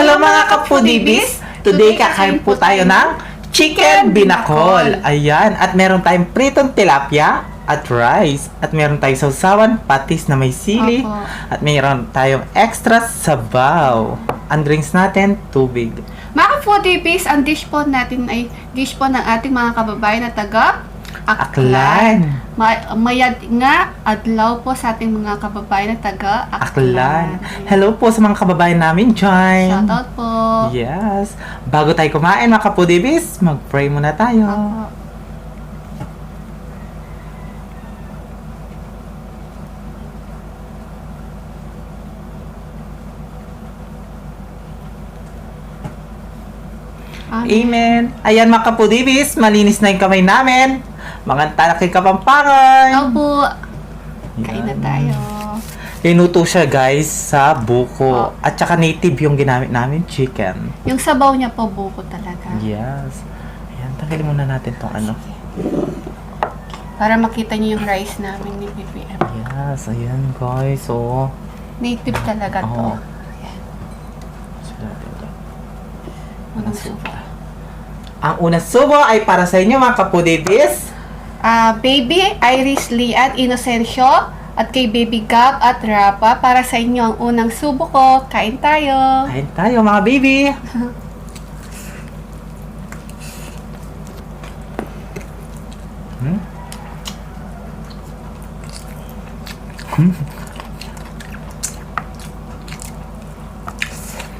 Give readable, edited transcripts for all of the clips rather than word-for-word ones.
Hello mga kapudibis! Today kakain po tayo ng chicken binakol. Ayan, at meron tayong pritong tilapia at rice. At meron tayong sausawan, patis na may sili. Opo. At meron tayong extra sabaw. Ang drinks natin, tubig. Mga ka-foodies, ang dish po natin ay dish po ng ating mga kababayan na taga Aklan. Mayad nga, adlaw po sa ating mga kababayan na taga Aklan. Aklan. Hello po sa mga kababayan namin dyan. Shoutout po. Yes. Bago tayo kumain mga kapudibis, mag-pray muna tayo. Opo. Amen. Ayan mga kapudibis, malinis na yung kamay namin. Mga talaki kapampangan. Opo. Kain na tayo. Linuto siya guys sa buko. Oh. At saka native yung ginamit namin, chicken. Yung sabaw niya po buko talaga. Yes. Ayan, tanggalin muna natin tong ano. Para makita niyo yung rice namin ni BBM. Yes, ayan guys. So, Native talaga to. Oo. Ayan. Unang subo. Ang unang subo ay para sa inyo mga kapudibis. Baby Iris Lian Inocencio at kay Baby Gab at Rapa, para sa inyo ang unang subo ko. Kain tayo. Kain tayo mga baby. Hmm? Hmm.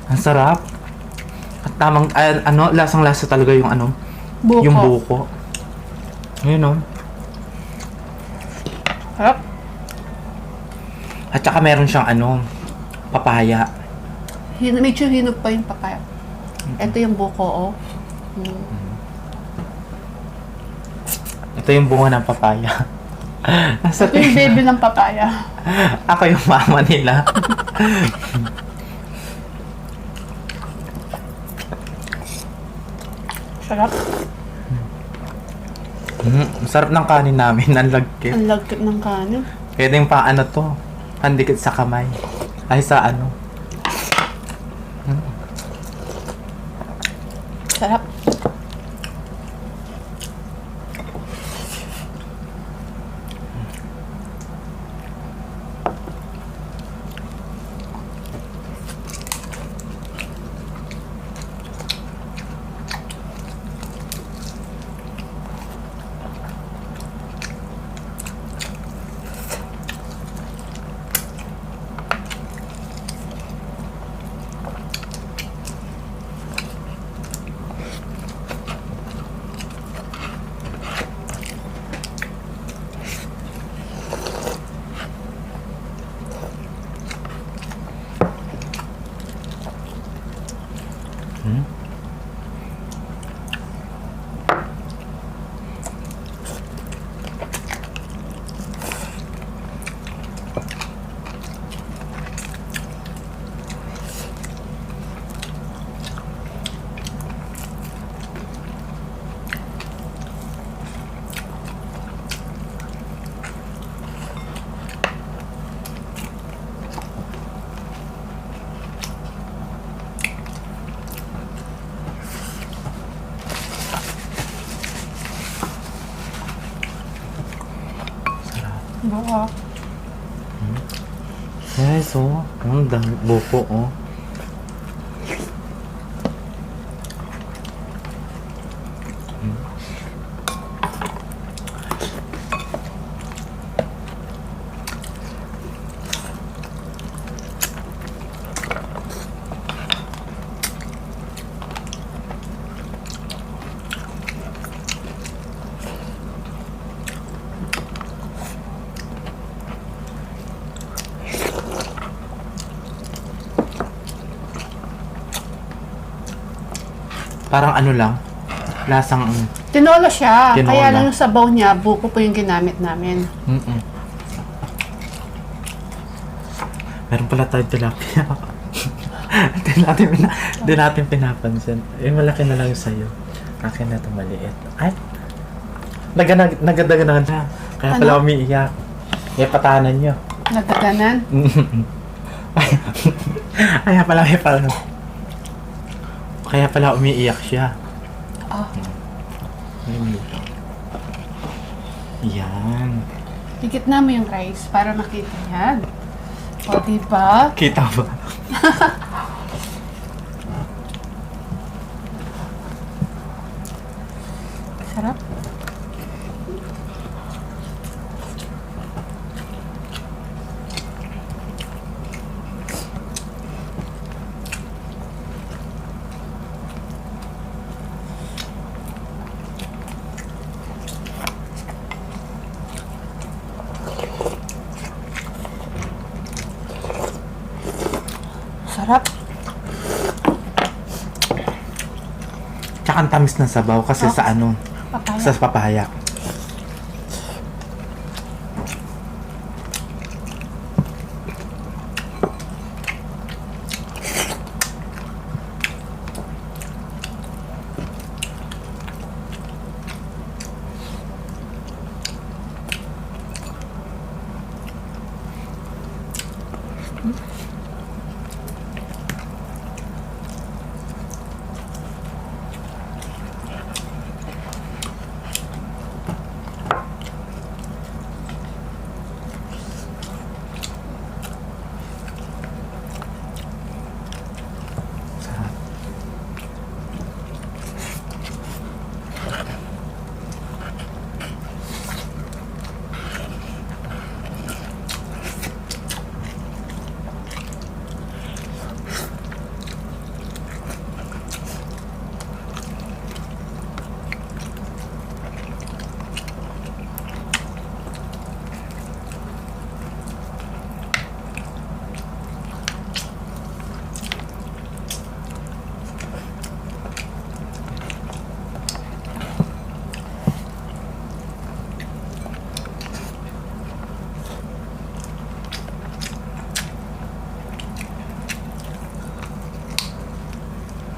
Ang sarap. At tamang lasang-lasa talaga yung Buko. yung buko. Ayun oh. Harap. At saka meron siyang papaya. Medyo hinog pa yung papaya. Ito yung buko, oh. Ito yung bunga ng papaya. Nasa Ito yung baby ng papaya. Ako yung mama nila. Sarap. Sarap ng kanin namin. Ang lagkit. Ang lagkit ng kanin. Pwede yung to. Pandikit sa kamay. Ay sa Sarap. Buko. Guys, ang dami buko, Parang lang, lasang Tinola siya. Tinola. Kaya lang yung sabaw niya, buko po yung ginamit namin. Meron pala tayong tilapia. Di natin pinapansin. Malaki na lang yung sayo. Akin na ito maliit. Ay! Nagadagan na. Kaya pala umiiyak. Patahanan nyo. Nagaganan? Ay, pala may pala. Kaya pala umiiyak siya. Oh. Yan. Higit na mo yung rice para makita yan. O, diba? Kita ba? Sarap. Sarap. Tsaka ang tamis ng sabaw kasi Oh. sa ano, Papaya. sa papaya.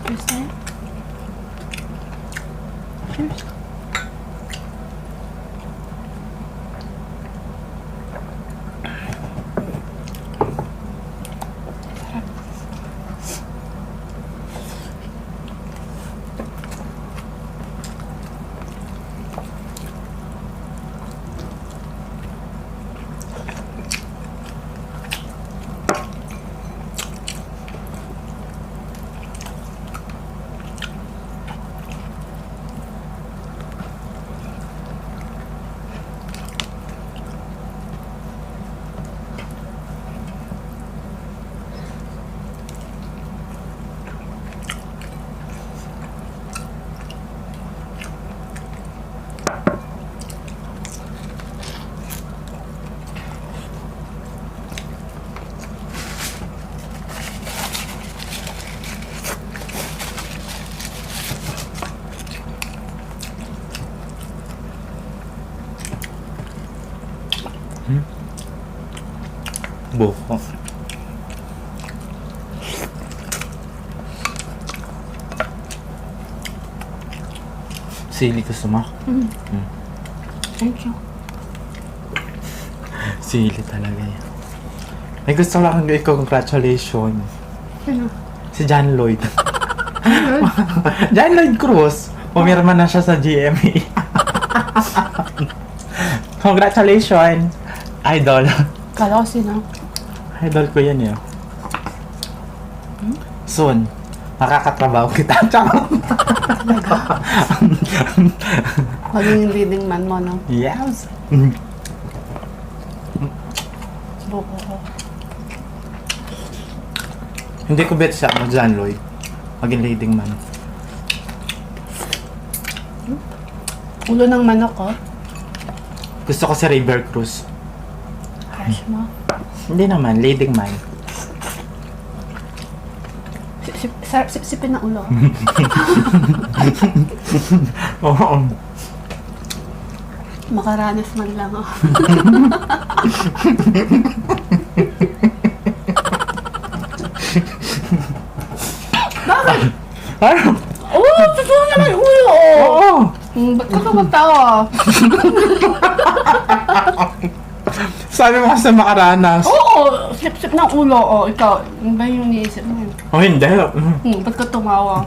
Cheers na. Cheers. Buko. Sili gusto mo? Thank you. Sili talaga yan. May gusto lang i-congratulations. Sino? Si John Lloyd. John Lloyd Cruz. Pumirma na siya sa GMA. Congratulations, idol. Kala ko sino? Idol ko yan eh. Soon, makakatrabaho kita. Maging leading man mo, no? Yes. Buko ko. Hindi ko bet siya mo, John Lloyd. Maging leading man. Ulo ng manok, oh. Gusto ko si River Cruz. Crush mo. Hindi naman, leading man. Sarap sip-sipin ng ulo. Oo. Makaranas man lang, oh. Bakit? Ano? Oh, totoo naman ulo, oh. Oo. Ba't ka tumatawa? Sabi mo kasi makaranas. Oo, sip-sip ng ulo, oh. Ikaw, ano ba yung niisip mo? Oh, hindi. Ba't ka tumawa?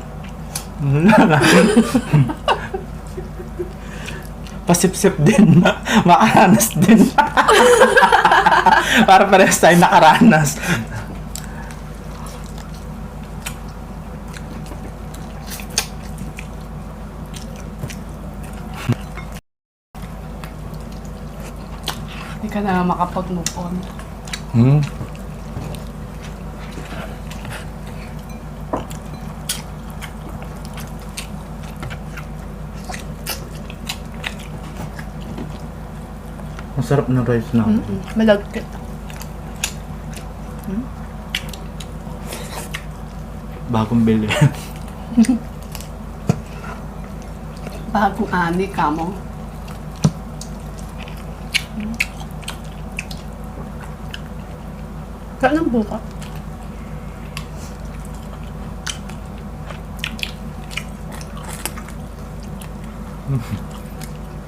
Pasip-sip din na. Makaranas din. Para parehas tayo nakaranas. Hindi ka na makapag-move on. Hmm. Masarap ng rice na. Malagkit. Bagong bili. Bagong ani ka mo. Saan ang buka?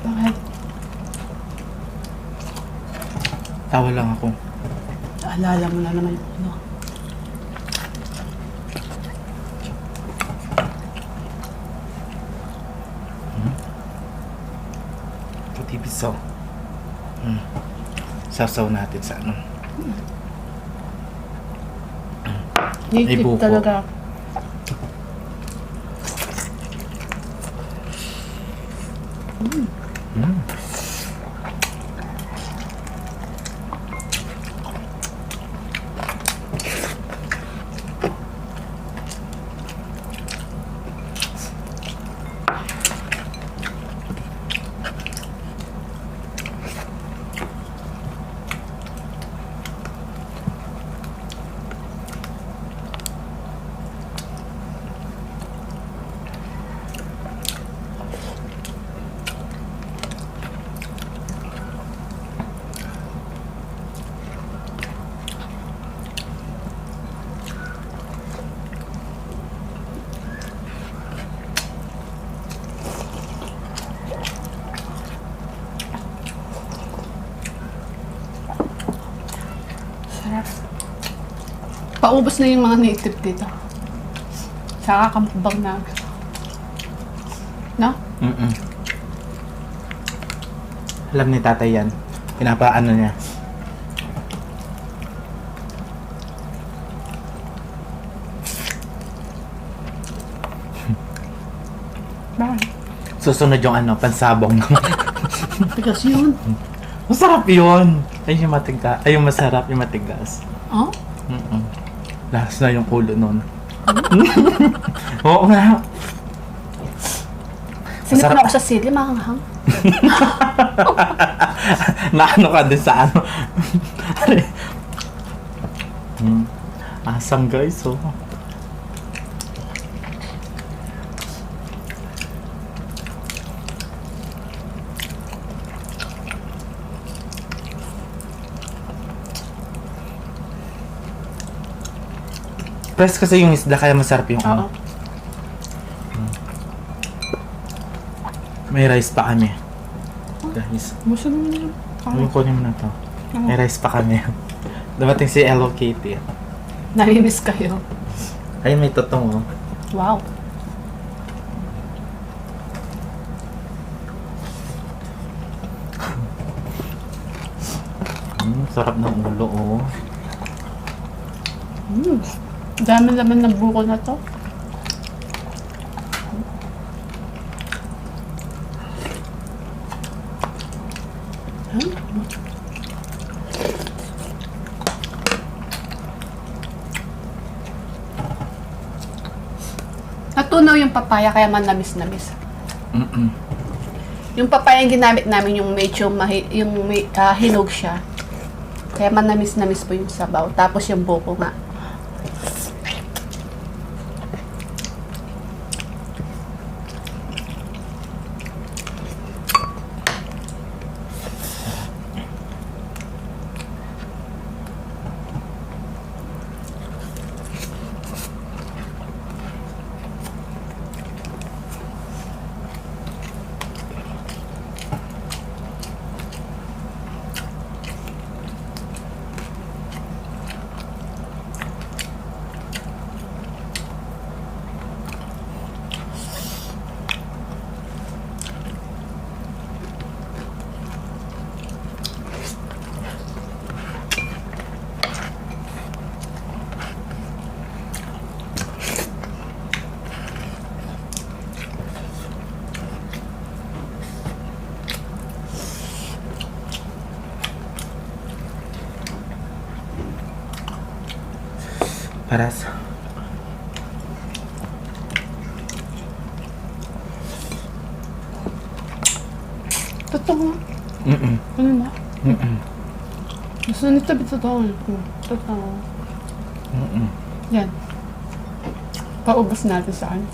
Bakit? Tawa lang ako. Naalala mo na naman yung ano. Puti piso. Sasaw natin sa ano. Native buko. talaga. Sarap. Paubos na yung mga native dito. Saka kamukbang na. No? Alam ni tatay yan. Pinapaano niya. Bakit? Susunod yung ano, pansabong. Tigas yun. Masarap yun. Ay, yung matigas. Ay, yung masarap, yung matigas. Oh? Last na yung kulo nun. Oo nga. Sinip Masarap. na ako sa sili, makanghang. Naano ka din sa ano. Asang guys, oh. Press kasi yung isda kaya masarap yung ano. Oo. May rice pa kami. Guys, Gusto mo na yun. kunin mo na to. May rice pa kami. Dumating si Hello Kitty. Nalinis kayo. Ay, may totong, oh. Wow. Sarap ng ulo, oh. Dami laman ng buko na to. Natunaw yung papaya kaya manamis-namis. Yung papaya yung ginamit namin yung medyo hinog siya. Kaya manamis-namis po yung sabaw. Tapos yung buko nga. Para sa... Totoo. Mm-mm. Ano na? Mm-mm. Gusto nito totoo. Totoo. Mm-mm. Yan. Paubos natin sa kanya.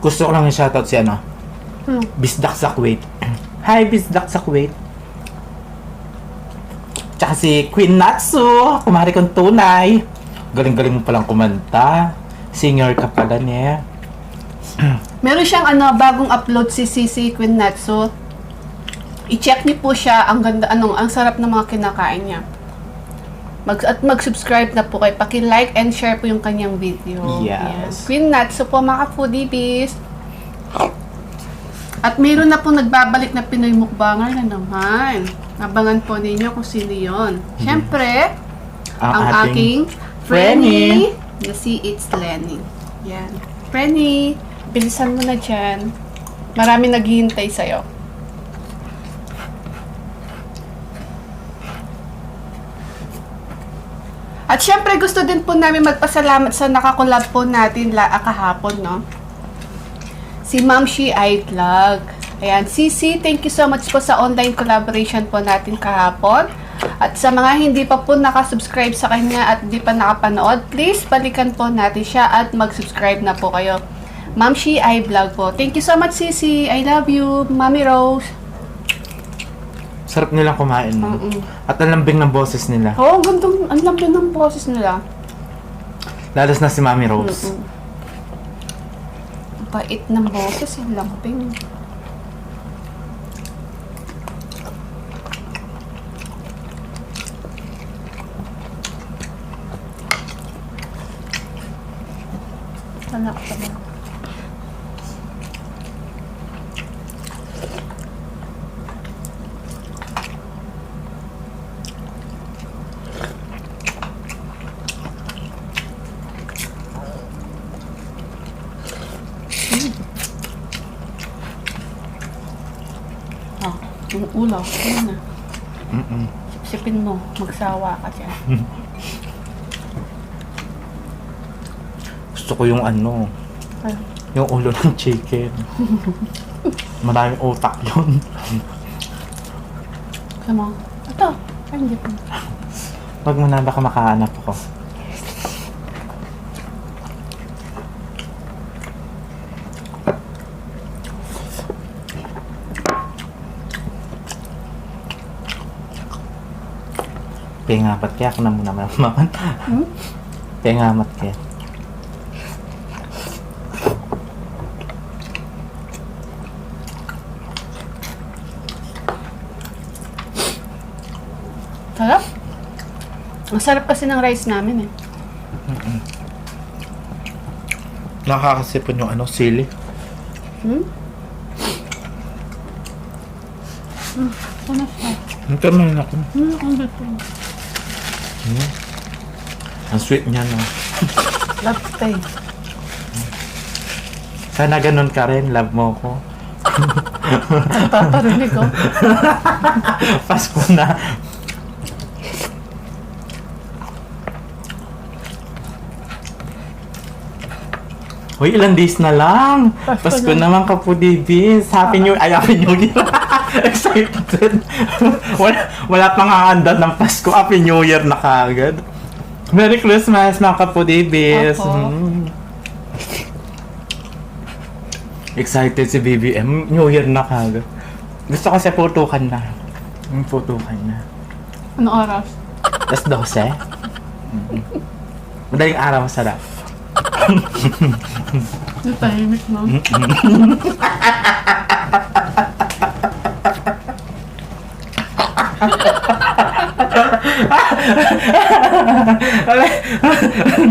Gusto ko lang i-shoutout si ano, Hmm. Bisdak sa Kuwait. Hi, Bisdak sa Kuwait. Tsaka si Queen NATSU, kumari kong tunay. Galing-galing mo palang kumanta. Singer ka pala niya. Meron siyang bagong upload si CC Queen NATSU. I-check niyo po siya. Ang ganda, ang sarap ng mga kinakain niya. At mag-subscribe na po kayo. Paki-like and share po yung kanyang video. Yes. Yan. Queen NATSU po, mga foodie bees. At mayroon na po nagbabalik na Pinoy mukbanger na naman. Abangan po ninyo kung sino yun. Siyempre, ang aking Frenny na si It's Lenny. Yan. Frenny, bilisan mo na dyan. Marami naghihintay sa'yo. At syempre, gusto din po namin magpasalamat sa nakakolab po natin kahapon, no? Si Ma'am Shi iVlog. Ayan, CC, thank you so much po sa online collaboration po natin kahapon. At sa mga hindi pa po nakasubscribe sa kanya at di pa nakapanood, please balikan po natin siya at mag-subscribe na po kayo. Ma'am Shi iVlog po. Thank you so much, CC. I love you, Mami Rose. Sarap nilang kumain. No? At ang lambing ng boses nila. Oo, gandang, ang lambing ng boses nila. Lalos na si Mami Rose. Bait ng boses, yung lambing. Anak ka ba? Yung ulo, yun na. Sipin mo, magsawa ka dyan. Gusto ko yung ano, Ay, yung ulo ng chicken. Maraming utak yun. sama. Ito, ay hindi pa. Wag mo na, baka makahanap ako. Pengapat kaya ako na muna maman. Pengamat kaya. Sarap. Ang sarap kasi ng rice namin eh. Nakakasipon yung ano, sili. Ano siya? Ito naman ako. Ang dito. Ang sweet niya, no? Love stay. Sana ganun ka rin, love mo ko. Paparinig ko. Pasko na. Uy, ilang days na lang. Pasko naman ka po, Davis. Happy New Year. Excited. wala pang handa ng Pasko. Happy New Year na kagad. Merry Christmas, mga kapo, Davis. Excited si BBM. New Year na kagad. Gusto kasi putukan na. Putukan na. Ano oras? Alas 12. Madaling araw, masarap. Natahimik mo.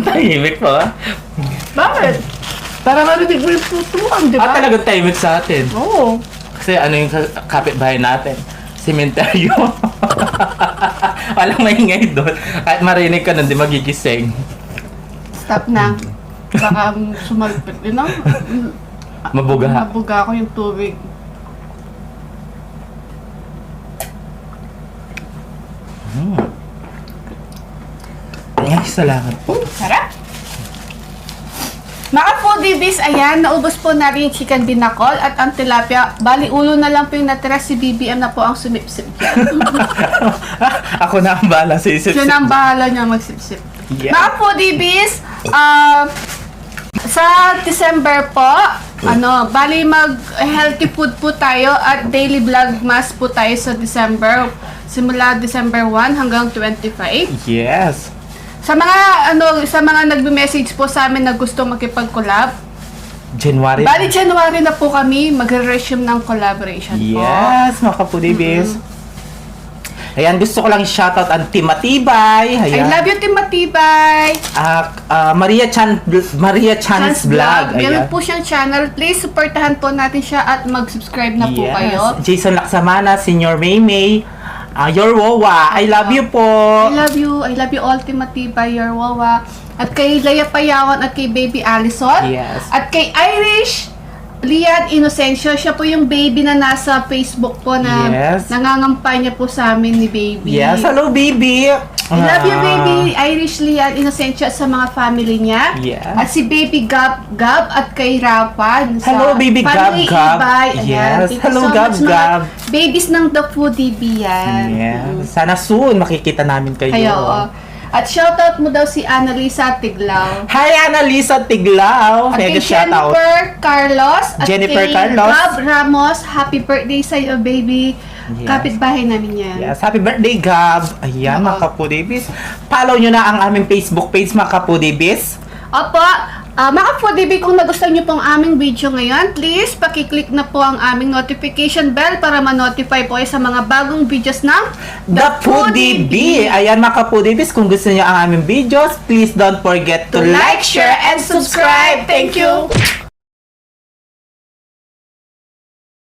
Tahimik po, ah. Bakit? Para marinig mo yung putuan, di ba? Talagang tahimik sa atin. Oo. Kasi ano yung kapitbahay natin. Sementeryo. Walang maingay doon. Kahit marinig ka nun, di magigising. Stop na. Baka sumalpit. You know? Mabuga. Mabuga ako yung tubig. Ay, salamat po. Sarap! Mga foodies, ayan, naubos po natin yung chicken binakol at ang tilapia. Bali, ulo na lang po yung natira, si BBM na po ang sumipsip dyan. Ako na ang bahala sa isip. Siya na ang bahala niya magsipsip. Yeah. Mga foodies, sa December po, bali mag-healthy food po tayo at daily vlog mas po tayo sa December. Simula December 1 hanggang 25. Yes. Sa mga nagme-message po sa amin na gusto makipag-collab, January. bali January na po kami magre-resume ng collaboration po. Yes, mga kapudibis. Ayan, gusto ko lang i-shoutout ang Team Matibay. I Ayan. love you, Team Matibay! Maria Chan's Vlog. Meron Ayan. po siyang channel. Please, supportahan po natin siya at mag-subscribe na po kayo. Jason Laksamana, Senior Maymay, Your Wawa, I love you po. I love you all, Team Matibay, your wawa. At kay Leia Payawan at kay Baby Allison. Yes. At kay Irish Lian Inocencio, siya po yung baby na nasa Facebook po na Yes. nangangampanya po sa amin ni Baby. Yes, hello baby. I love you, Baby Irish Lian Inocencio at sa mga family niya. Yes. At si Baby Gab at kay Rafa. Hello, Baby Family Gab. Ibay. Ayan. Yes. Thank you Hello, so Gab, much, mga Gab. babies ng The Foodie Bee yan. Yes. Sana soon makikita namin kayo. Kayo, At shoutout mo daw si Annalisa Tiglao. Hi, Annalisa Tiglao. At kay Mega shoutout. Jennifer Carlos. At Jennifer kay Carlos. Gab Ramos. Happy birthday sa'yo, baby. Yes. Kapitbahay namin yan. Yes, happy birthday, Gab. Ayan, Oo. mga kapudibis. Follow nyo na ang aming Facebook page, mga kapudibis. Opo, mga foodie, kung nagustuhan nyo pong aming video ngayon, please pakiclick na po ang aming notification bell para ma-notify po kayo sa mga bagong videos ng The Foodie Bee. Ayan, mga kapudibis, kung gusto nyo ang aming videos, please don't forget to like, share, and subscribe. Thank you!